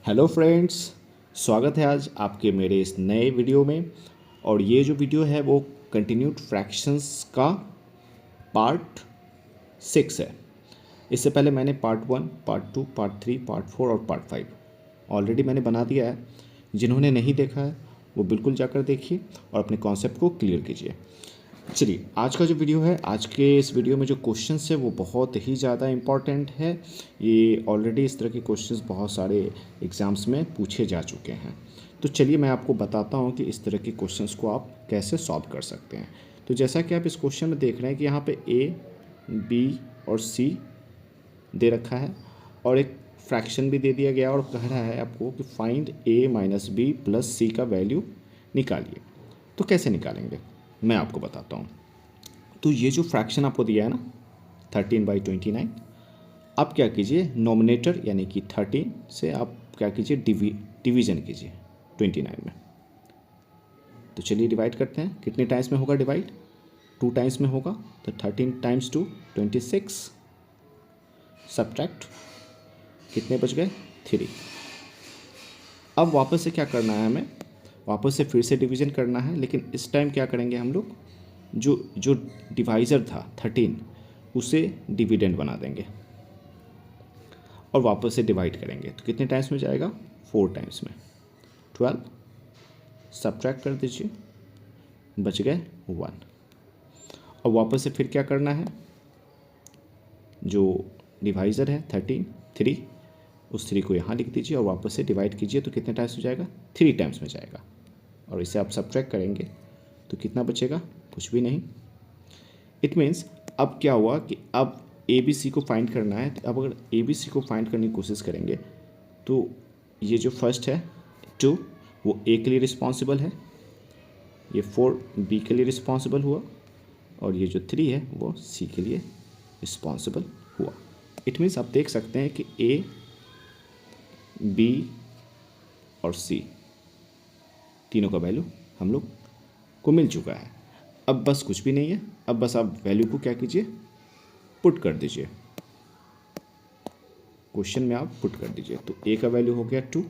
Hello friends, स्वागत है आज आपके मेरे इस नए वीडियो में। और ये जो वीडियो है वो कंटिन्यूड फ्रैक्शंस का पार्ट 6 है। इससे पहले मैंने पार्ट 1, पार्ट 2, पार्ट 3, पार्ट 4 और पार्ट 5 ऑलरेडी मैंने बना दिया है। जिन्होंने नहीं देखा है वो बिल्कुल जाकर देखिए और अपने कॉन्सेप्ट को क्लियर कीजिए। चलिए, आज का जो वीडियो है, आज के इस वीडियो में जो क्वेश्चंस है वो बहुत ही ज़्यादा इम्पॉर्टेंट है। ये ऑलरेडी इस तरह के क्वेश्चंस बहुत सारे एग्ज़ाम्स में पूछे जा चुके हैं। तो चलिए मैं आपको बताता हूँ कि इस तरह के क्वेश्चंस को आप कैसे सॉल्व कर सकते हैं। तो जैसा कि आप इस क्वेश्चन में देख रहे हैं कि यहाँ पे ए, बी और सी दे रखा है और एक फ्रैक्शन भी दे दिया गया और कह रहा है आपको कि फाइंड ए माइनस बी प्लस सी का वैल्यू निकालिए। तो कैसे निकालेंगे मैं आपको बताता हूँ। तो ये जो फ्रैक्शन आपको दिया है ना 13/29, आप क्या कीजिए, नोमिनेटर यानी कि 13 से आप क्या कीजिए, डिवीज़न कीजिए 29 में। तो चलिए डिवाइड करते हैं। कितने टाइम्स में होगा डिवाइड? 2 टाइम्स में होगा। तो 13 टाइम्स 2 26, सब्ट्रैक्ट कितने बच गए? 3। अब वापस से क्या करना है हमें? वापस से फिर से डिवीज़न करना है, लेकिन इस टाइम क्या करेंगे हम लोग, जो जो डिवाइज़र था 13 उसे डिविडेंड बना देंगे और वापस से डिवाइड करेंगे। तो कितने टाइम्स में जाएगा? 4 टाइम्स में। 12 सब्ट्रैक्ट कर दीजिए, बच गए 1। और वापस से फिर क्या करना है, जो डिवाइज़र है 13 3, उस 3 को यहाँ लिख दीजिए और वापस से डिवाइड कीजिए। तो कितने टाइम्स में जाएगा? 3 टाइम्स में जाएगा। और इसे आप सब्ट्रैक्ट करेंगे तो कितना बचेगा? कुछ भी नहीं। इट मीन्स अब क्या हुआ कि अब ए बी सी को फाइंड करना है। अब अगर ए बी सी को फाइंड करने की कोशिश करेंगे तो ये जो फर्स्ट है 2 वो ए के लिए रिस्पॉन्सिबल है, ये 4 बी के लिए रिस्पॉन्सिबल हुआ और ये जो 3 है वो सी के लिए रिस्पॉन्सिबल हुआ। इट मीन्स आप देख सकते हैं कि ए, बी और सी तीनों का वैल्यू हम लोग को मिल चुका है। अब बस कुछ भी नहीं है, अब बस आप वैल्यू को क्या कीजिए, पुट कर दीजिए। क्वेश्चन में आप पुट कर दीजिए। तो ए का वैल्यू हो गया 2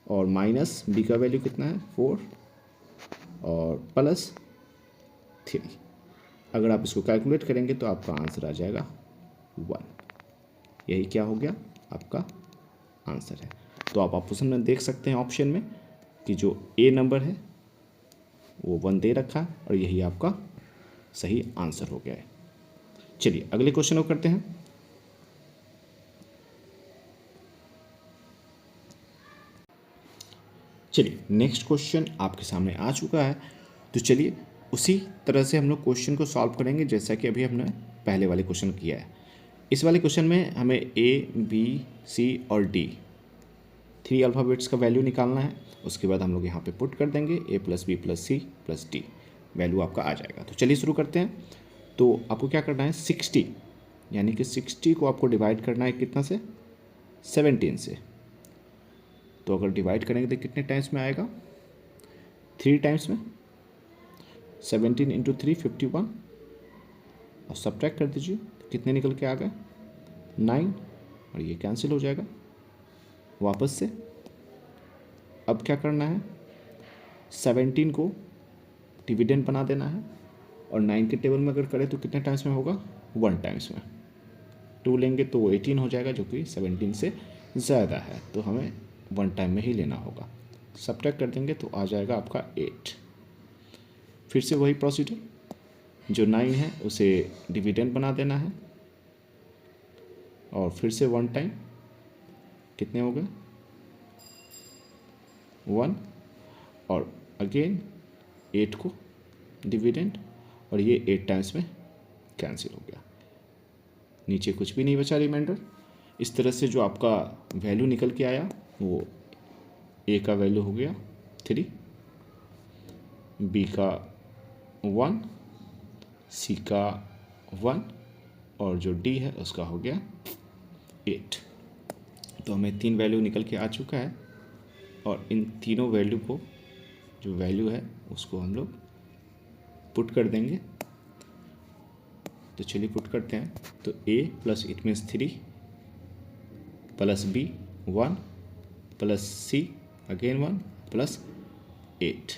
और माइनस बी का वैल्यू कितना है 4 और प्लस 3। अगर आप इसको कैलकुलेट करेंगे तो आपका आंसर आ जाएगा 1। यही क्या हो गया, आपका आंसर है। तो आप ऑप्शन में देख सकते हैं, ऑप्शन में कि जो ए नंबर है वो 1 दे रखा है और यही आपका सही आंसर हो गया है। चलिए अगले क्वेश्चन को करते हैं। चलिए नेक्स्ट क्वेश्चन आपके सामने आ चुका है। तो चलिए उसी तरह से हम लोग क्वेश्चन को सॉल्व करेंगे जैसा कि अभी हमने पहले वाले क्वेश्चन किया है। इस वाले क्वेश्चन में हमें ए, बी, सी और डी 3 अल्फ़ाबेट्स का वैल्यू निकालना है। उसके बाद हम लोग यहाँ पे पुट कर देंगे a plus b plus c plus d, value आपका आ जाएगा। तो चलिए शुरू करते हैं। तो आपको क्या करना है, 60 यानी कि 60 को आपको डिवाइड करना है कितना से? 17 से। तो अगर डिवाइड करेंगे तो कितने टाइम्स में आएगा? 3 टाइम्स में। 17 इंटू 3 51 और सब्ट्रैक्ट कर दीजिए। कितने निकल के आ गए? 9 और ये कैंसिल हो जाएगा वापस से। अब क्या करना है, 17 को डिविडेंड बना देना है और 9 के टेबल में अगर करें तो कितने टाइम्स में होगा? 1 टाइम्स में। 2 लेंगे तो 18 हो जाएगा जो कि 17 से ज़्यादा है, तो हमें 1 टाइम में ही लेना होगा। सब्ट्रैक्ट कर देंगे तो आ जाएगा आपका 8। फिर से वही प्रोसीजर, जो 9 है उसे डिविडेंड बना देना है और फिर से 1 टाइम। कितने हो गए? 1 और अगेन 8 को डिविडेंड और ये 8 टाइम्स में कैंसिल हो गया। नीचे कुछ भी नहीं बचा रिमाइंडर। इस तरह से जो आपका वैल्यू निकल के आया वो ए का वैल्यू हो गया 3, बी का 1, सी का 1 और जो डी है उसका हो गया 8। तो हमें 3 वैल्यू निकल के आ चुका है और इन तीनों वैल्यू को, जो वैल्यू है उसको हम लोग पुट कर देंगे। तो चलिए पुट करते हैं। तो a plus it means 3 plus b 1 plus c again 1 plus 8,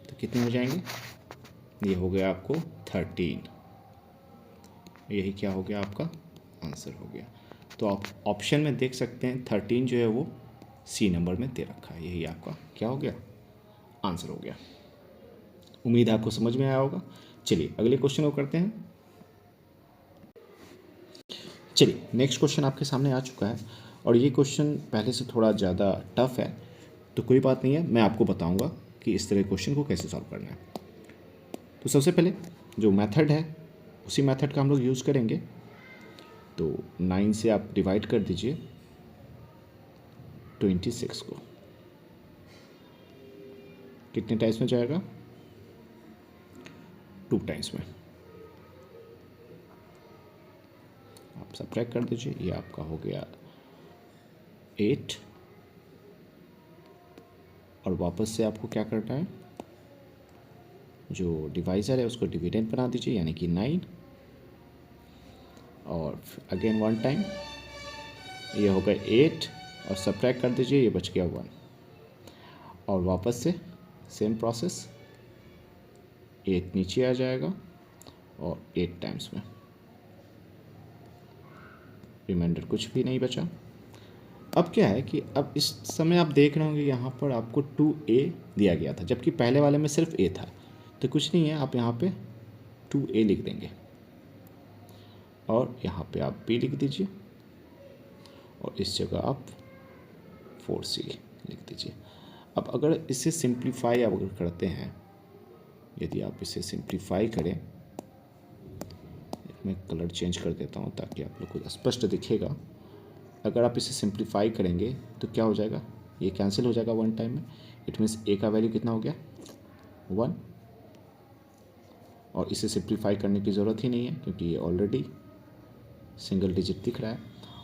तो कितने हो जाएंगे? ये हो गया आपको 13। यही क्या हो गया? आपका आंसर हो गया। तो आप ऑप्शन में देख सकते हैं 13 जो है वो सी नंबर में दे रखा है। यही आपका क्या हो गया? आंसर हो गया। उम्मीद है आपको समझ में आया होगा। चलिए अगले क्वेश्चन को करते हैं। चलिए नेक्स्ट क्वेश्चन आपके सामने आ चुका है और ये क्वेश्चन पहले से थोड़ा ज़्यादा टफ है, तो कोई बात नहीं है, मैं आपको बताऊंगा कि इस तरह क्वेश्चन को कैसे सॉल्व करना है। तो सबसे पहले जो मेथड है उसी मेथड का हम लोग यूज़ करेंगे। तो 9 से आप डिवाइड कर दीजिए 26 को, कितने टाइम्स में जाएगा? 2 टाइम्स में। आप सब्ट्रैक्ट कर दीजिए, ये आपका हो गया 8 और वापस से आपको क्या करना है? जो डिवाइज़र है उसको डिविडेंड बना दीजिए, यानी कि 9 और अगेन 1 टाइम, ये हो गया 8 और सब्ट्रैक्ट कर दीजिए, ये बच गया 1 और वापस से सेम प्रोसेस, 8 नीचे आ जाएगा और 8 टाइम्स में, रिमाइंडर कुछ भी नहीं बचा। अब क्या है कि अब इस समय आप देख रहे होंगे यहाँ पर आपको 2a दिया गया था, जबकि पहले वाले में सिर्फ a था। तो कुछ नहीं है, आप यहाँ पे 2a लिख देंगे और यहाँ पे आप b लिख दीजिए और इस जगह आप 4c लिख दीजिए। अब अगर इसे सिंप्लीफाई आप अगर करते हैं, यदि आप इसे सिंप्लीफाई करें, मैं कलर चेंज कर देता हूँ ताकि आप लोग को स्पष्ट दिखेगा। अगर आप इसे सिंप्लीफाई करेंगे तो क्या हो जाएगा? ये कैंसिल हो जाएगा 1 टाइम में। इट मीन्स a का वैल्यू कितना हो गया? 1। और इसे सिंप्लीफाई करने की ज़रूरत ही नहीं है क्योंकि ये ऑलरेडी सिंगल डिजिट दिख रहा है।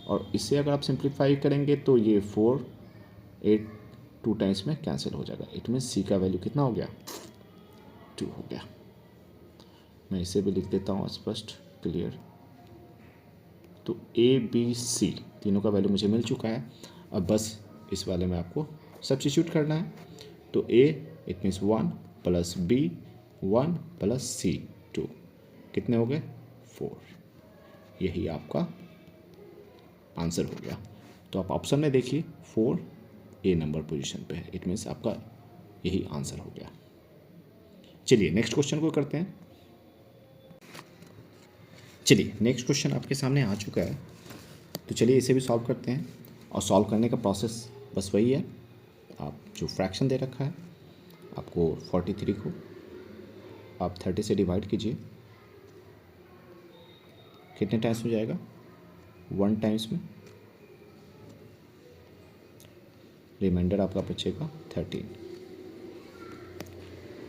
और इसे अगर आप सिंप्लीफाई करेंगे तो ये 4 8 2 टाइम्स में कैंसिल हो जाएगा। इट मीन्स c का वैल्यू कितना हो गया? 2 हो गया। मैं इसे भी लिख देता हूँ स्पष्ट, क्लियर। तो a b c तीनों का वैल्यू मुझे मिल चुका है। अब बस इस वाले में आपको सब्स्टिट्यूट करना है। तो a it means 1 plus b 1 plus c 2, कितने हो गए? 4। यही आपका आंसर हो गया। तो आप ऑप्शन में देखिए 4 ए नंबर पोजीशन पे है, इट मीन्स आपका यही आंसर हो गया। चलिए नेक्स्ट क्वेश्चन को करते हैं। चलिए नेक्स्ट क्वेश्चन आपके सामने आ चुका है, तो चलिए इसे भी सॉल्व करते हैं। और सॉल्व करने का प्रोसेस बस वही है। आप जो फ्रैक्शन दे रखा है आपको 43 को आप 30 से डिवाइड कीजिए, कितने टाइम्स में जाएगा? 1 टाइम्स में। रिमाइंडर आपका बचेगा 13।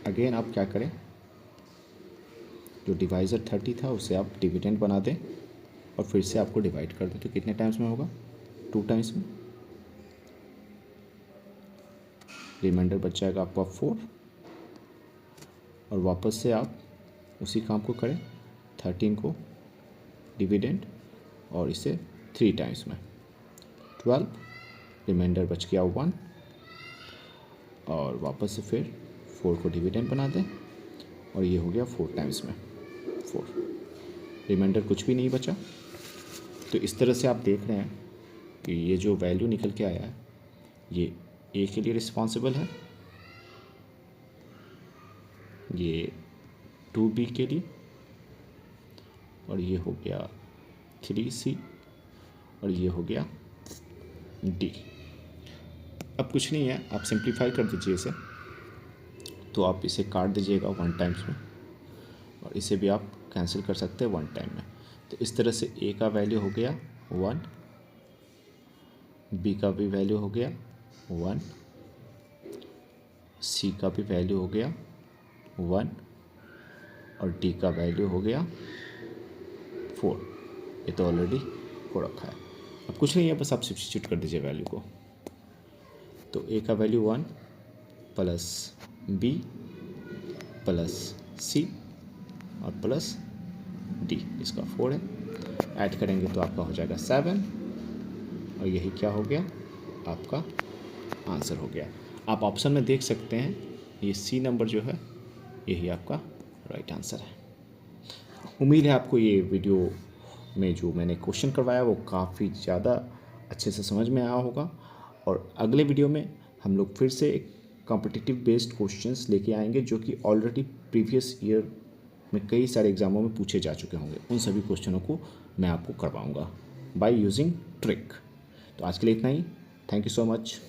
अगेन आप क्या करें, जो डिवाइज़र 30 था उसे आप डिविडेंड बना दें और फिर से आपको डिवाइड कर दें, तो कितने टाइम्स में होगा? 2 टाइम्स में। रिमाइंडर बच जाएगा आपका 4 और वापस से आप उसी काम को करें, 13 को डिविडेंड और इसे 3 टाइम्स में, 12। रिमाइंडर बच गया 1 और वापस से फिर 4 को डिविडेंड बना दें और ये हो गया 4 टाइम्स में 4। रिमाइंडर कुछ भी नहीं बचा। तो इस तरह से आप देख रहे हैं कि ये जो वैल्यू निकल के आया है ये ए के लिए रिस्पॉन्सिबल है, ये 2b के लिए, और ये हो गया 3c और ये हो गया d। अब कुछ नहीं है, आप सिंप्लीफाई कर दीजिए इसे, तो आप इसे काट दीजिएगा 1 टाइम्स में और इसे भी आप कैंसिल कर सकते हैं 1 टाइम में। तो इस तरह से a का वैल्यू हो गया 1, b का भी वैल्यू हो गया 1, c का भी वैल्यू हो गया 1 और d का वैल्यू हो गया 4। ये तो ऑलरेडी हो रखा है। अब कुछ नहीं है, बस आप सब्स्टिट्यूट कर दीजिए वैल्यू को। तो a का value 1 plus b plus c और प्लस d, इसका 4 है। ऐड करेंगे तो आपका हो जाएगा 7 और यही क्या हो गया, आपका आंसर हो गया। आप ऑप्शन में देख सकते हैं, ये सी नंबर जो है यही आपका राइट आंसर है। उम्मीद है आपको ये वीडियो में जो मैंने क्वेश्चन करवाया वो काफ़ी ज़्यादा अच्छे से समझ में आया होगा। और अगले वीडियो में हम लोग फिर से एक कॉम्पिटिटिव बेस्ड क्वेश्चंस लेके आएंगे जो कि ऑलरेडी प्रीवियस ईयर में कई सारे एग्जामों में पूछे जा चुके होंगे। उन सभी क्वेश्चनों को मैं आपको करवाऊंगा बाय यूजिंग ट्रिक। तो आज के लिए इतना ही। Thank you so much.